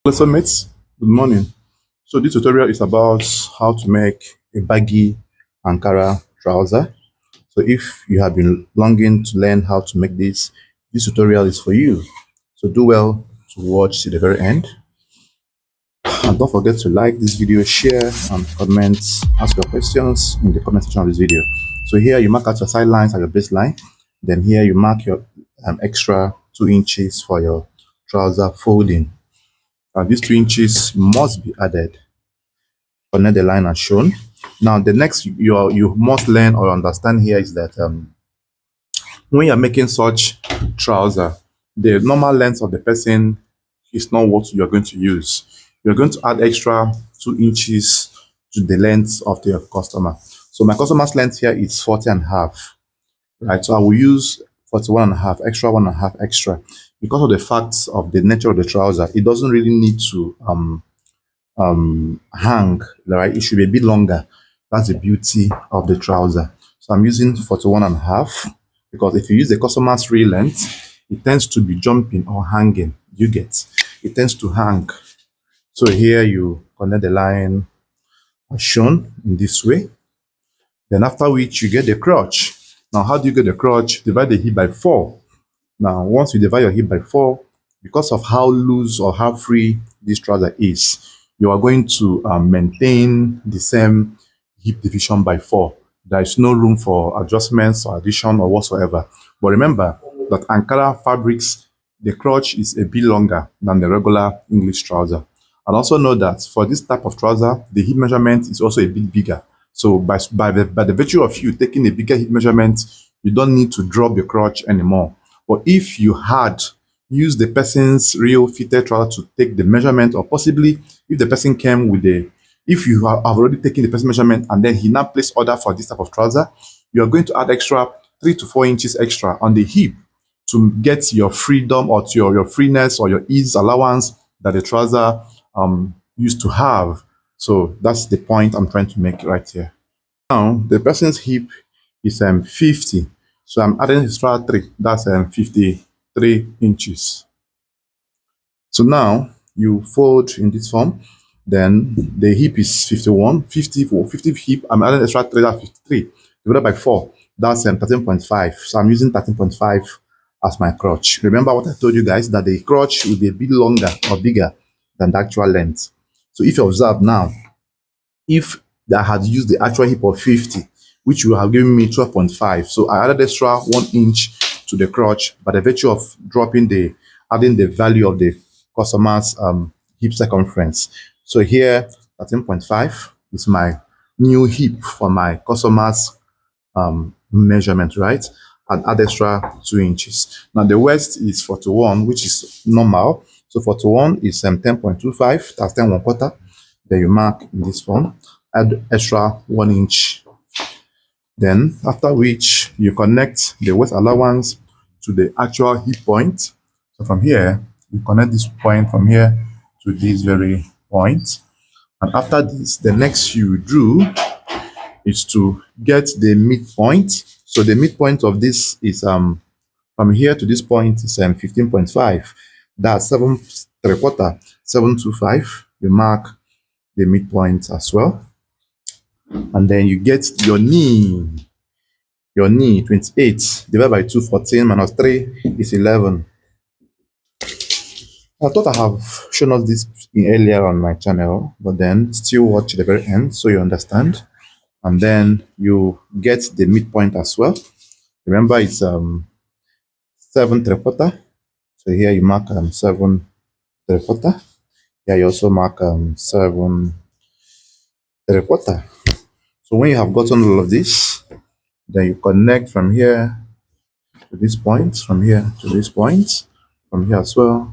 Hello mates, good morning. So this tutorial is about how to make a baggy Ankara trouser. So if you have been longing to learn how to make this tutorial is for you. So do well to watch to the very end. And don't forget to like this video, share and comment, ask your questions in the comment section of this video. So here you mark out your side lines and your baseline. Then here you mark your extra 2 inches for your trouser folding. These 2 inches must be added. Connect the line as shown. Now the next you must learn or understand here is that when you're making such trouser, the normal length of the person is not what you're going to use. You're going to add extra 2 inches to the length of the customer. So my customer's length here is 40 and a half, right? So I will use 41 and a half, extra 1.5 extra. Because of the facts of the nature of the trouser, it doesn't really need to hang, right? It should be a bit longer. That's the beauty of the trouser. So I'm using 41 and a half because if you use the customer's real length, it tends to be jumping or hanging. You get it tends to hang. So here you connect the line as shown in this way. Then after which you get the crotch. Now how do you get the crotch? Divide the hip by 4. Now once you divide your hip by 4, because of how loose or how free this trouser is, you are going to maintain the same hip division by 4. There is no room for adjustments or addition or whatsoever. But remember that Ankara fabrics, the crotch is a bit longer than the regular English trouser. And also know that for this type of trouser, the hip measurement is also a bit bigger. So by the virtue of you taking a bigger hip measurement, you don't need to drop the crotch anymore. But if you had used the person's real fitted trouser to take the measurement, or possibly if the person came with if you have already taken the person's measurement and then he now placed order for this type of trouser, you are going to add extra 3 to 4 inches extra on the hip to get your freedom or to your freeness or your ease allowance that the trouser used to have. So that's the point I'm trying to make right here. Now the person's hip is 50. So I'm adding extra 3. That's 53 inches. So now you fold in this form. Then the hip is 51. 50 hip. I'm adding extra 3. That's 53. Divided by 4. That's 13.5. So I'm using 13.5 as my crotch. Remember what I told you guys, that the crotch will be a bit longer or bigger than the actual length. So if you observe now, if I had used the actual hip of 50, which will have given me 12.5. So I added extra 1 inch to the crotch by the virtue of adding the value of the customer's hip circumference. So here, 13.5 is my new hip for my customer's measurement, right? And add extra 2 inches. Now the waist is 41, which is normal. So 41 is 10.25, that's 10 1/4. Then you mark in this form, add extra 1 inch. Then after which you connect the waist allowance to the actual hip point. So from here, you connect this point from here to this very point. And after this, the next you do is to get the midpoint. So the midpoint of this is from here to this point is 15.5. That's 7 3/4, 725. You mark the midpoint as well. And then you get your knee 28 divided by 2, 14 minus 3 is 11. I thought I have shown us this earlier on my channel, but then still watch the very end so you understand. And then you get the midpoint as well. Remember it's 7 3/4. So here you mark 7 3/4. Here you also mark 7 3/4. So when you have gotten all of this, then you connect from here to this point, from here to this point, from here as well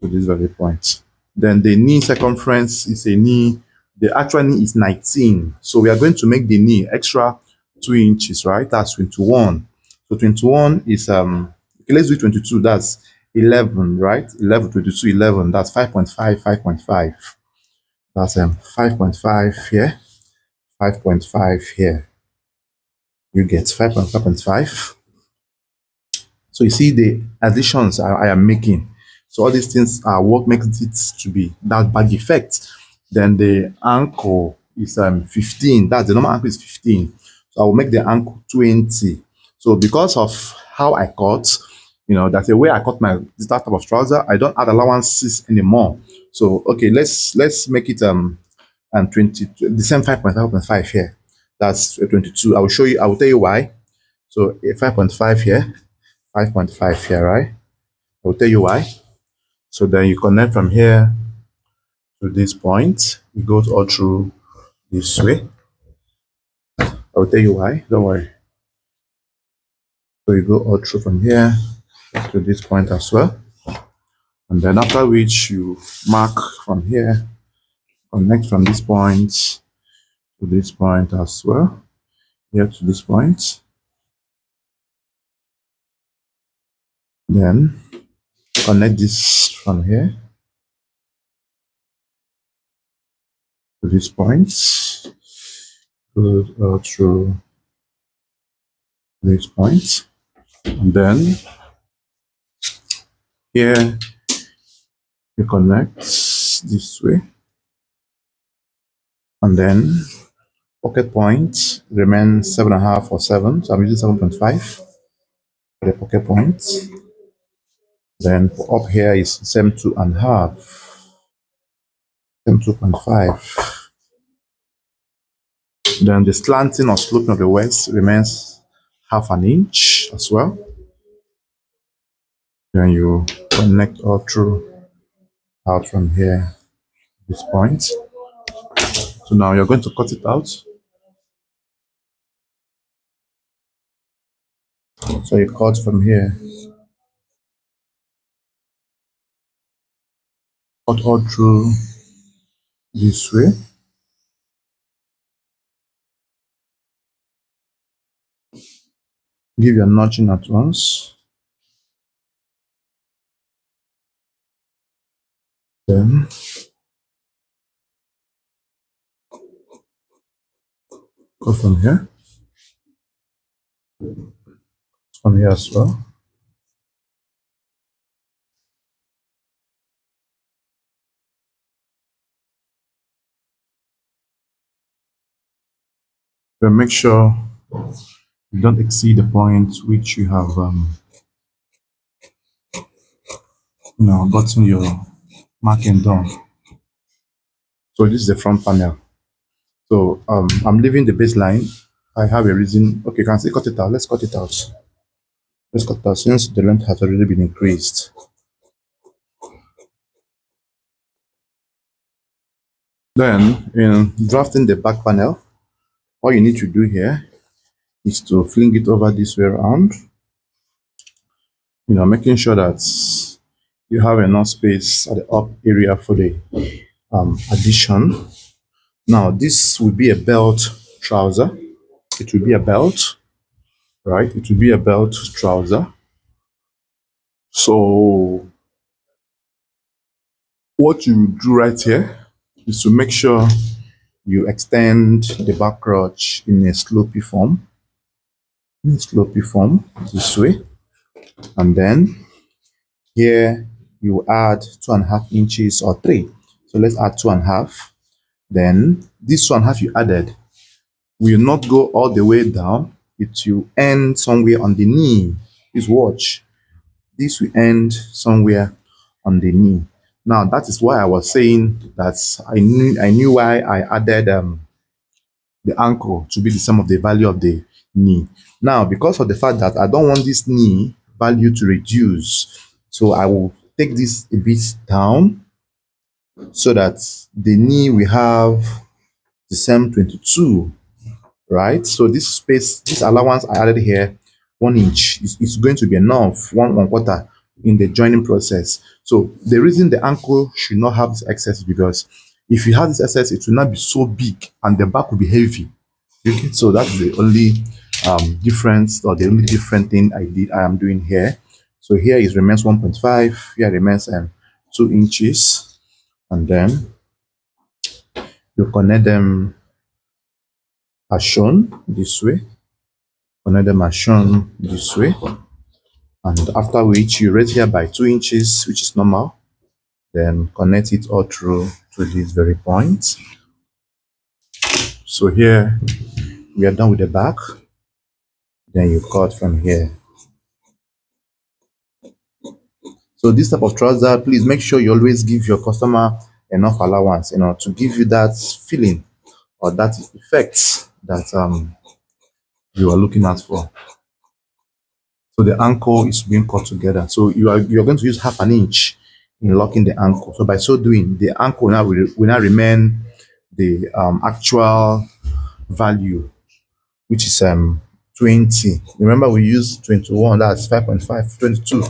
to this very point. Then the knee circumference is the actual knee is 19. So we are going to make the knee extra 2 inches, right? That's 21. So 21 is okay, let's do 22. That's 11, right? 11, 22, 11. That's 5.5, 5.5. That's 5.5 here, 5.5 here. You get 5.5.5. So you see the additions I am making. So all these things are what makes it to be that baggy effect. Then the ankle is 15. That's the normal ankle is 15. So I will make the ankle 20. So because of how I cut, that's the way I cut my this type of trouser. I don't add allowances anymore. So okay, let's make it and 20 the same 5.5 here. That's 22. I will show you. I will tell you why. So 5.5 here, 5.5 here, right? I will tell you why. So then you connect from here to this point. It goes all through this way. I will tell you why. Don't worry. So you go all through from here to this point as well. And then after which you mark from here, connect from this point to this point as well. Here to this point. Then connect this from here to this point. Goes all through this point. And then here you connect this way. And then pocket point remains 7.5 or 7. So I'm using 7.5 for the pocket point. Then for up here is same 2.5. Same 2.5. Then the slanting or sloping of the waist remains 0.5 inch as well. Then you connect all through out from here, this point. So now you're going to cut it out. So you cut from here, cut all through this way. Give your notching at once. Then go from here as well. Then make sure you don't exceed the point which you have gotten your marking done. So this is the front panel. So I'm leaving the baseline. I have a reason. Okay, can I say cut it out? Let's cut it out. Let's cut it out since the length has already been increased. Then in drafting the back panel, all you need to do here is to fling it over this way around. Making sure that you have enough space at the up area for the addition. Now this will be a belt trouser. It will be a belt, right? It will be a belt trouser. So what you do right here is to make sure you extend the back crotch in a slopey form. This way. And then here you add 2.5 inches or 3. So let's add 2.5. Then this 2.5 you added will not go all the way down. It will end somewhere on the knee. Please watch. This will end somewhere on the knee. Now that is why I was saying that I knew why I added the ankle to be the sum of the value of the knee. Now, because of the fact that I don't want this knee value to reduce, so I will take this a bit down so that the knee will have the same 22, right? So this space, this allowance I added here, 1 inch, is going to be enough, one quarter in the joining process. So the reason the ankle should not have this excess is because if you have this excess, it will not be so big and the back will be heavy. Okay, so that's the only difference, or the only different thing I am doing here. So here is remains 1.5, here remains 2 inches, and then you connect them as shown this way, connect them as shown this way, And after which you raise here by 2 inches, which is normal, then connect it all through to this very point. So here we are done with the back. Then you cut from here. So this type of trouser, please make sure you always give your customer enough allowance, to give you that feeling or that effect that you are looking at for. So the ankle is being cut together. So you're going to use half an inch in locking the ankle. So by so doing, the ankle now will now remain the actual value, which is 20. Remember we use 21, that's 5.5, 22.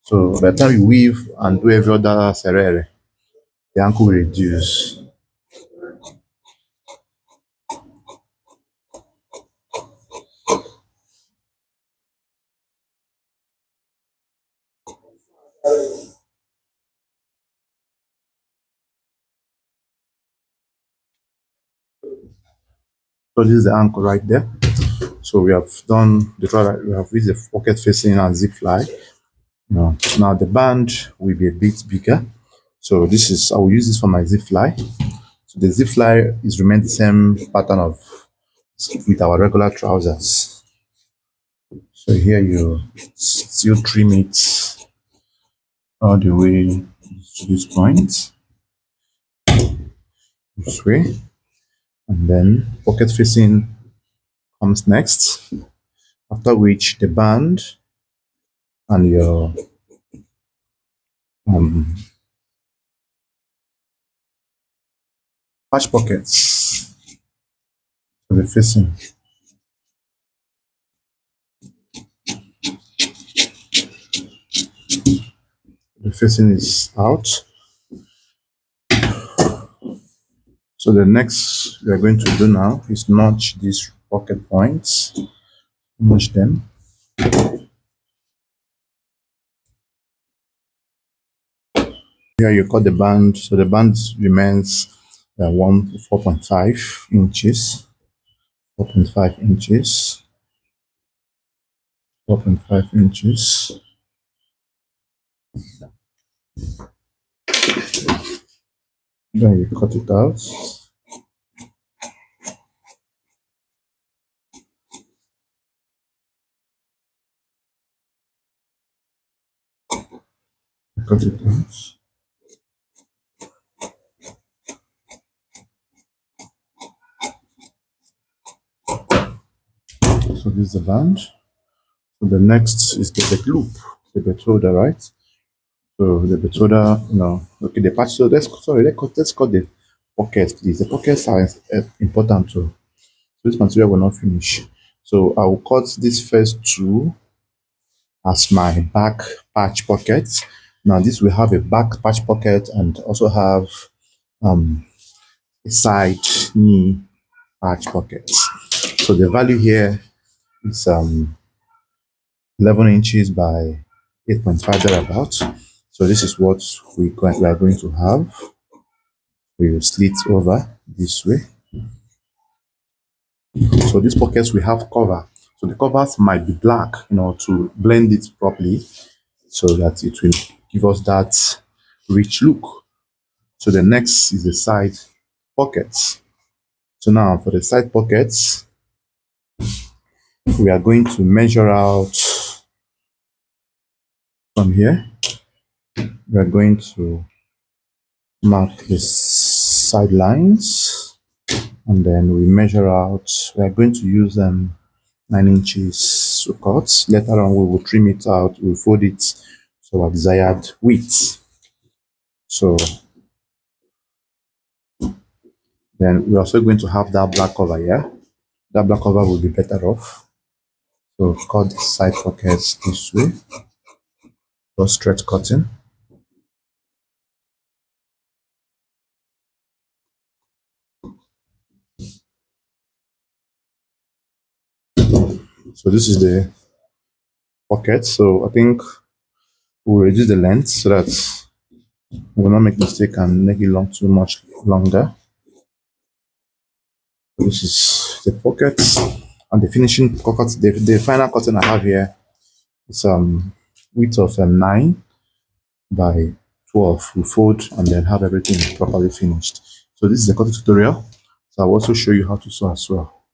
So by the time you weave and do every other serere, the ankle will reduce. So this is the ankle right there. So we have done the trouser, we have used the pocket facing and zip fly. Now the band will be a bit bigger. So this is, I will use this for my zip fly. So the zip fly is remain the same pattern of with our regular trousers. So here you still trim it all the way to this point, this way, and then pocket facing comes next. After which the band and your patch pockets will be facing. The facing is out. So the next we are going to do now is notch these pocket points, notch them. Here you cut the band, so the band remains 4.5 inches, 4.5 inches, 4.5 inches. Then you cut it out. Cut it out. So this is the band. So the next is the bed loop, the bed holder, right? So the bed holder, okay, the patch. So let's cut the pockets, please. The pockets are important too. So this material will not finish. So I will cut this first two as my back patch pockets. Now this will have a back patch pocket and also have a side knee patch pocket. So the value here is 11 inches by 8.5 thereabouts. So this is what we are going to have. We will slit over this way. So these pockets will have cover. So the covers might be black, to blend it properly so that it will give us that rich look. So the next is the side pockets. So now for the side pockets, we are going to measure out from here. We are going to mark the side lines and then we measure out. We are going to use 9 inches to cut. Later on, we will trim it out. We'll fold it to our desired width. So then we're also going to have that black cover here. That black cover will be better off. So cut the side pockets this way. Just straight cutting. So this is the pocket. So I think we'll reduce the length so that we will not make mistake and make it long too much longer. This is the pocket and the finishing pocket. The final cutting I have here It's width of 9 by 12. We fold and then have everything properly finished. So this is the cutting tutorial. So I'll also show you how to sew as well.